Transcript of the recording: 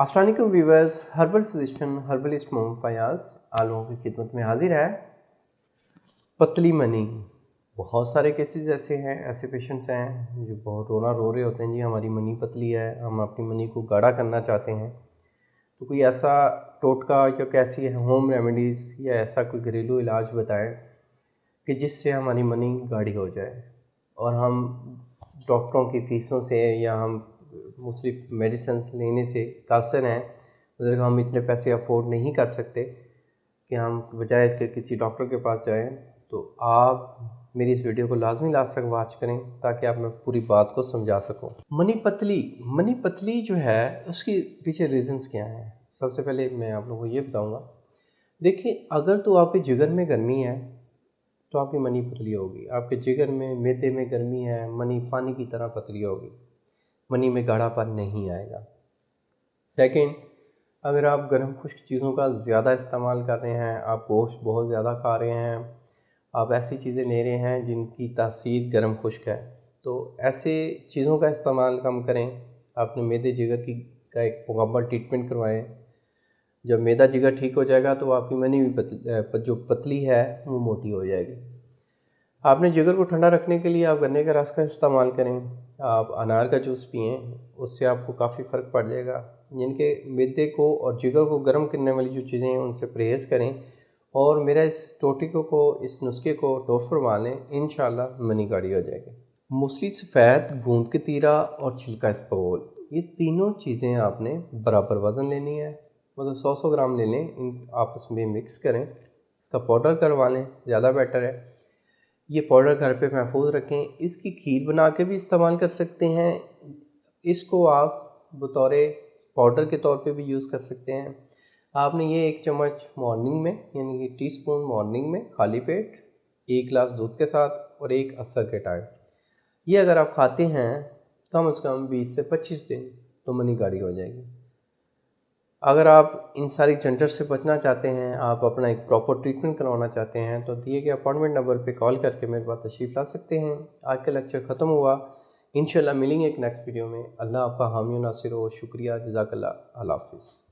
अस्सलाम वालेकुम viewers, herbal physician herbalist Mohammad Fayaz आप लोगों की खिदमत में हाजिर है। पतली मनी, बहुत सारे केसेस ऐसे हैं, ऐसे पेशेंट्स हैं जो बहुत रो रहे होते हैं, जी हमारी मनी पतली है, हम अपनी मनी को गाढ़ा करना चाहते हैं। तो कोई ऐसा टोटका या कैसी होम रेमेडीज़ या ऐसा कोई घरेलू इलाज बताएं कि जिससे हमारी मनी गाढ़ी हो जाए और हम डॉक्टरों की फ़ीसों से या हम मुख्तलिफ मेडिसिन लेने से कासिर हैं। मतलब हम इतने पैसे अफोर्ड नहीं कर सकते कि हम बजाय इसके किसी डॉक्टर के पास जाएं। तो आप मेरी इस वीडियो को लाजमी लास्ट तक वॉच करें ताकि आप मैं पूरी बात को समझा सकूं। मनी पतली जो है उसके पीछे रीज़न्स क्या हैं, सबसे पहले मैं आप लोगों को ये बताऊंगा। देखिए, अगर तो आपके जिगर में गर्मी है तो आपकी मनी पतली होगी। आपके जिगर में मैदे में गर्मी है, मनी पानी की तरह पतली होगी, मनी में गाढ़ापन नहीं आएगा। सेकंड, अगर आप गर्म खुश्क चीज़ों का ज़्यादा इस्तेमाल कर रहे हैं, आप गोश्त बहुत ज़्यादा खा रहे हैं, आप ऐसी चीज़ें ले रहे हैं जिनकी तासीर गर्म खुश्क है, तो ऐसे चीज़ों का इस्तेमाल कम करें। अपने मैदे जिगर की का एक मुकम्मल ट्रीटमेंट करवाएं। जब मैदा जिगर ठीक हो जाएगा तो आपकी मनी भी जो पतली है वो मोटी हो जाएगी। आपने जिगर को ठंडा रखने के लिए आप गन्ने का रस का इस्तेमाल करें, आप अनार का जूस पिएं, उससे आपको काफ़ी फ़र्क पड़ जाएगा। यानी कि मैदे को और जिगर को गर्म करने वाली जो चीज़ें हैं उनसे परहेज़ करें और मेरा इस टोटके को, इस नुस्खे को नोट फरमा लें, इंशाल्लाह मनी गाढ़ी हो जाएगी। मूसली सफ़ेद, गूंद कतीरा और छिलका इसबगोल, ये तीनों चीज़ें आपने बराबर वज़न लेनी है, मतलब 100 ग्राम ले लें, इन आपस में मिक्स करें, इसका पाउडर करवा लें, ज़्यादा बेटर है। ये पाउडर घर पे महफूज रखें। इसकी खीर बना के भी इस्तेमाल कर सकते हैं, इसको आप बतौर पाउडर के तौर पे भी यूज़ कर सकते हैं। आपने ये 1 चम्मच मॉर्निंग में, यानी कि टीस्पून मॉर्निंग में खाली पेट 1 गिलास दूध के साथ और 1 असर के टाइम, ये अगर आप खाते हैं कम से कम 20 से 25 दिन, तो मनी गाढ़ी हो जाएगी। अगर आप इन सारी झंझट से बचना चाहते हैं, आप अपना एक प्रॉपर ट्रीटमेंट करवाना चाहते हैं, तो दिए गए अपॉइंटमेंट नंबर पे कॉल करके मेरे पास तशरीफ़ ला सकते हैं। आज का लेक्चर ख़त्म हुआ, इंशाल्लाह मिलेंगे एक नेक्स्ट वीडियो में। अल्लाह आपका हामी नासिर हो। शुक्रिया, जज़ाकल्लाह, अल्लाह हाफ़िज़।